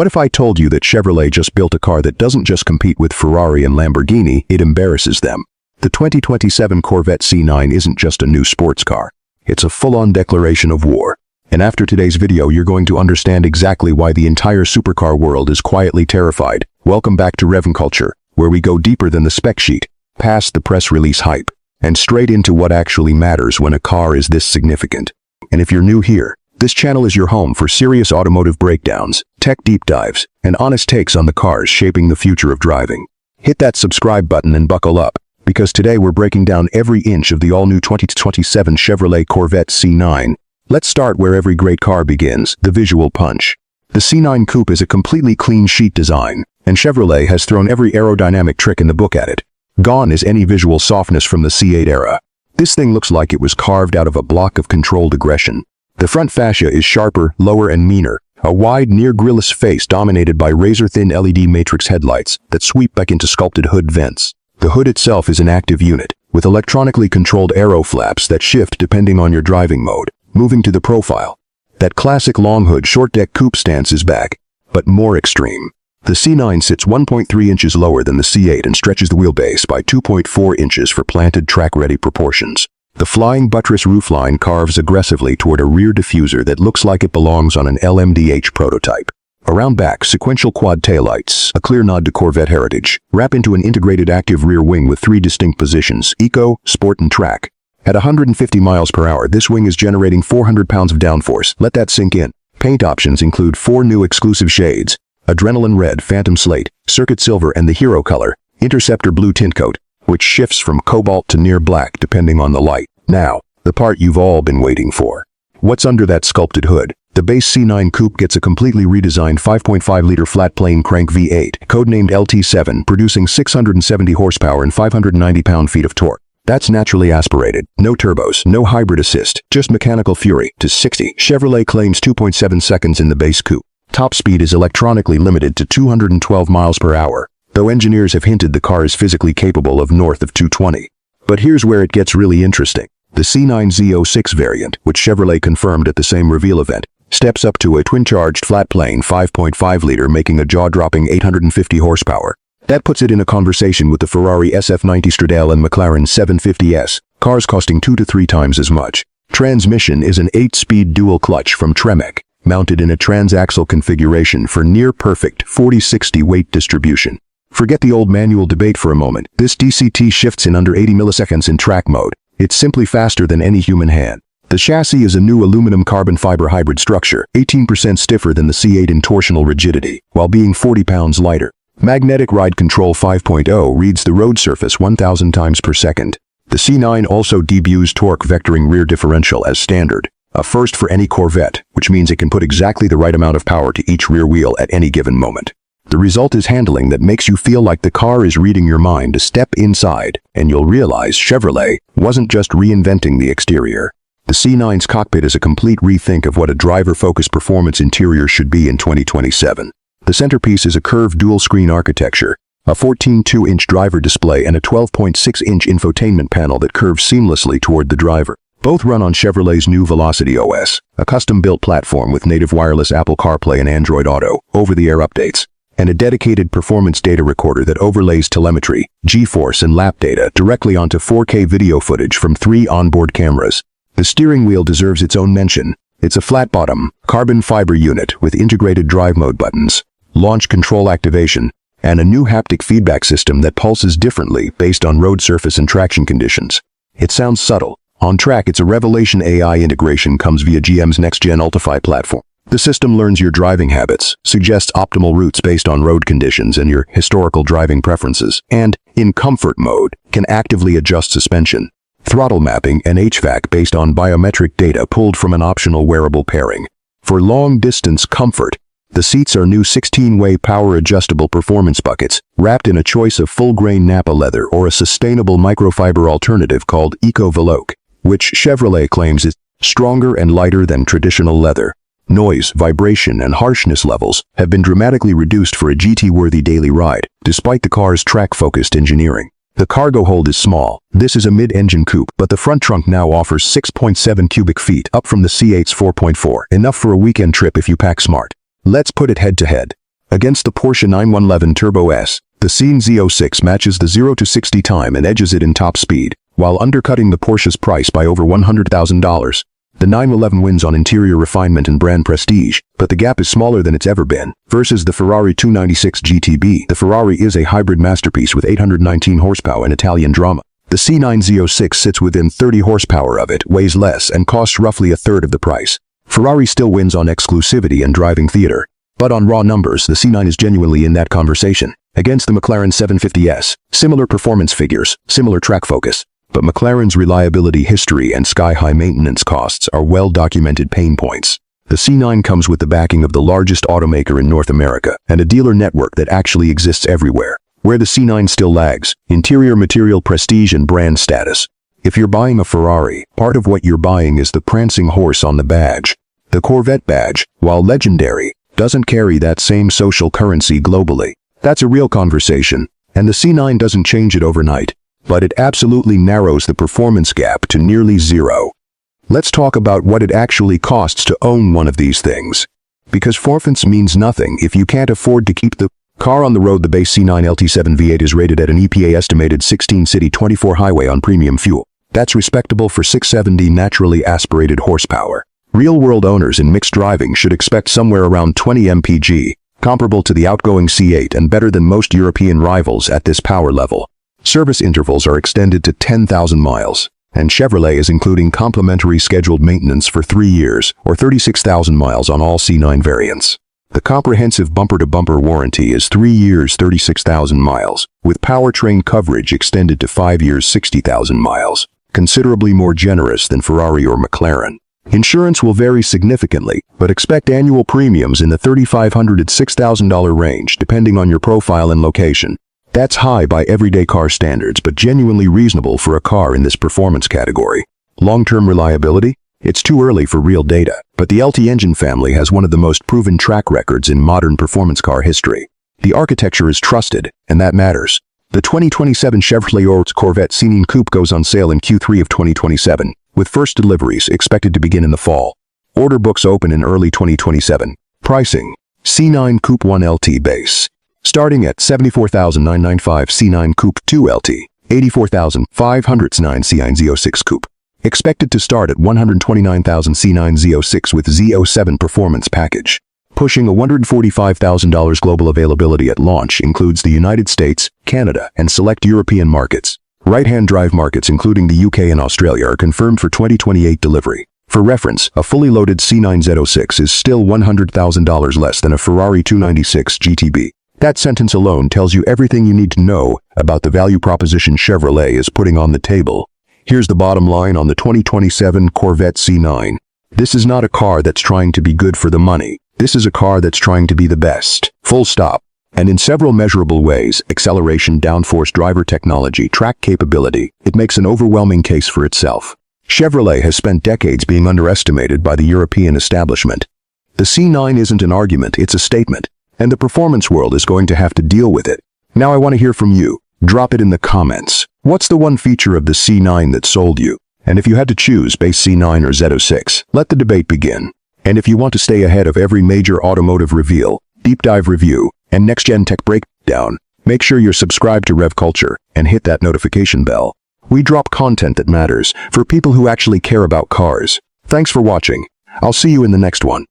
What if I told you that Chevrolet just built a car that doesn't just compete with Ferrari and Lamborghini, it embarrasses them? The 2027 Corvette C9 isn't just a new sports car. It's a full-on declaration of war. And after today's video, you're going to understand exactly why the entire supercar world is quietly terrified. Welcome back to Rev Culture, where we go deeper than the spec sheet, past the press release hype, and straight into what actually matters when a car is this significant. And if you're new here, this channel is your home for serious automotive breakdowns, tech deep dives, and honest takes on the cars shaping the future of driving. Hit that subscribe button and buckle up, because today we're breaking down every inch of the all-new 2027 Chevrolet Corvette C9. Let's start where every great car begins, the visual punch. The C9 Coupe is a completely clean sheet design, and Chevrolet has thrown every aerodynamic trick in the book at it. Gone is any visual softness from the C8 era. This thing looks like it was carved out of a block of controlled aggression. The front fascia is sharper, lower and meaner, a wide, near-grillless face dominated by razor-thin LED matrix headlights that sweep back into sculpted hood vents. The hood itself is an active unit, with electronically controlled aero flaps that shift depending on your driving mode. Moving to the profile. That classic long hood short deck coupe stance is back, but more extreme. The C9 sits 1.3 inches lower than the C8 and stretches the wheelbase by 2.4 inches for planted track-ready proportions. The flying buttress roofline carves aggressively toward a rear diffuser that looks like it belongs on an LMDH prototype. Around back, sequential quad taillights, a clear nod to Corvette heritage, wrap into an integrated active rear wing with three distinct positions: Eco, Sport and Track. At 150 miles per hour, this wing is generating 400 pounds of downforce. Let that sink in. Paint options include 4 new exclusive shades: Adrenaline Red, Phantom Slate, Circuit Silver and the Hero Color, Interceptor Blue Tint Coat, which shifts from cobalt to near black depending on the light. Now, the part you've all been waiting for. What's under that sculpted hood? The base C9 Coupe gets a completely redesigned 5.5-liter flat-plane crank V8, codenamed LT7, producing 670 horsepower and 590 pound-feet of torque. That's naturally aspirated. No turbos, no hybrid assist, just mechanical fury to 60. Chevrolet claims 2.7 seconds in the base coupe. Top speed is electronically limited to 212 miles per hour, though engineers have hinted the car is physically capable of north of 220. But here's where it gets really interesting. The C9 Z06 variant, which Chevrolet confirmed at the same reveal event, steps up to a twin-charged flat-plane 5.5-liter, making a jaw-dropping 850 horsepower. That puts it in a conversation with the Ferrari SF90 Stradale and McLaren 750S, cars costing 2 to 3 times as much. Transmission is an 8-speed dual clutch from Tremec, mounted in a transaxle configuration for near-perfect 40-60 weight distribution. Forget the old manual debate for a moment. This DCT shifts in under 80 milliseconds in track mode. It's simply faster than any human hand. The chassis is a new aluminum carbon fiber hybrid structure, 18% stiffer than the C8 in torsional rigidity, while being 40 pounds lighter. Magnetic Ride Control 5.0 reads the road surface 1,000 times per second. The C9 also debuts torque vectoring rear differential as standard, a first for any Corvette, which means it can put exactly the right amount of power to each rear wheel at any given moment. The result is handling that makes you feel like the car is reading your mind. Step inside, and you'll realize Chevrolet wasn't just reinventing the exterior. The C9's cockpit is a complete rethink of what a driver-focused performance interior should be in 2027. The centerpiece is a curved dual-screen architecture, a 14.2-inch driver display and a 12.6-inch infotainment panel that curves seamlessly toward the driver. Both run on Chevrolet's new Velocity OS, a custom-built platform with native wireless Apple CarPlay and Android Auto, over-the-air updates, and a dedicated performance data recorder that overlays telemetry, G-force and lap data directly onto 4K video footage from 3 onboard cameras. The steering wheel deserves its own mention. It's a flat-bottom, carbon fiber unit with integrated drive mode buttons, launch control activation, and a new haptic feedback system that pulses differently based on road surface and traction conditions. It sounds subtle. On track, it's a revelation. AI integration comes via GM's next-gen Ultifi platform. The system learns your driving habits, suggests optimal routes based on road conditions and your historical driving preferences, and, in comfort mode, can actively adjust suspension, throttle mapping, and HVAC based on biometric data pulled from an optional wearable pairing. For long-distance comfort, the seats are new 16-way power-adjustable performance buckets, wrapped in a choice of full-grain Napa leather or a sustainable microfiber alternative called Eco Veloce, which Chevrolet claims is stronger and lighter than traditional leather. Noise, vibration, and harshness levels have been dramatically reduced for a GT-worthy daily ride, despite the car's track-focused engineering. The cargo hold is small. This is a mid-engine coupe, but the front trunk now offers 6.7 cubic feet, up from the C8's 4.4, enough for a weekend trip if you pack smart. Let's put it head-to-head. Against the Porsche 911 Turbo S, the C9 matches the 0 to 60 time and edges it in top speed, while undercutting the Porsche's price by over $100,000. The 911 wins on interior refinement and brand prestige, but the gap is smaller than it's ever been. Versus the Ferrari 296 GTB, the Ferrari is a hybrid masterpiece with 819 horsepower and Italian drama. The C9 sits within 30 horsepower of it, weighs less, and costs roughly a third of the price. Ferrari still wins on exclusivity and driving theater. But on raw numbers, the C9 is genuinely in that conversation. Against the McLaren 750S, similar performance figures, similar track focus. But McLaren's reliability history and sky-high maintenance costs are well-documented pain points. The C9 comes with the backing of the largest automaker in North America and a dealer network that actually exists everywhere. Where the C9 still lags, interior material prestige and brand status. If you're buying a Ferrari, part of what you're buying is the prancing horse on the badge. The Corvette badge, while legendary, doesn't carry that same social currency globally. That's a real conversation, and the C9 doesn't change it overnight, but it absolutely narrows the performance gap to nearly zero. Let's talk about what it actually costs to own one of these things. Because forfeits means nothing if you can't afford to keep the car on the road. The base C9 LT7 V8 is rated at an EPA estimated 16 city 24 highway on premium fuel. That's respectable for 670 naturally aspirated horsepower. Real-world owners in mixed driving should expect somewhere around 20 mpg, comparable to the outgoing C8 and better than most European rivals at this power level. Service intervals are extended to 10,000 miles, and Chevrolet is including complimentary scheduled maintenance for 3 years or 36,000 miles on all C9 variants. The comprehensive bumper-to-bumper warranty is 3 years 36,000 miles, with powertrain coverage extended to 5 years 60,000 miles, considerably more generous than Ferrari or McLaren. Insurance will vary significantly, but expect annual premiums in the $3,500 to $6,000 range depending on your profile and location. That's high by everyday car standards, but genuinely reasonable for a car in this performance category. Long-term reliability? It's too early for real data, but the LT engine family has one of the most proven track records in modern performance car history. The architecture is trusted, and that matters. The 2027 Chevrolet Corvette C9 Coupe goes on sale in Q3 of 2027, with first deliveries expected to begin in the fall. Order books open in early 2027. Pricing: C9 Coupe 1 LT base, starting at $74,995. C9 Coupe 2 LT, $84,500. C9 Coupe, expected to start at $129,000. C9 with Z07 performance package, pushing a $145,000 global availability at launch, includes the United States, Canada, and select European markets. Right-hand drive markets including the UK and Australia are confirmed for 2028 delivery. For reference, a fully loaded C9 Z06 is still $100,000 less than a Ferrari 296 GTB. That sentence alone tells you everything you need to know about the value proposition Chevrolet is putting on the table. Here's the bottom line on the 2027 Corvette C9. This is not a car that's trying to be good for the money. This is a car that's trying to be the best. Full stop. And in several measurable ways, acceleration, downforce, driver technology, track capability, it makes an overwhelming case for itself. Chevrolet has spent decades being underestimated by the European establishment. The C9 isn't an argument, it's a statement, and the performance world is going to have to deal with it. Now I want to hear from you. Drop it in the comments. What's the one feature of the C9 that sold you? And if you had to choose base C9 or Z06, let the debate begin. And if you want to stay ahead of every major automotive reveal, deep dive review, and next-gen tech breakdown, make sure you're subscribed to Rev Culture and hit that notification bell. We drop content that matters for people who actually care about cars. Thanks for watching. I'll see you in the next one.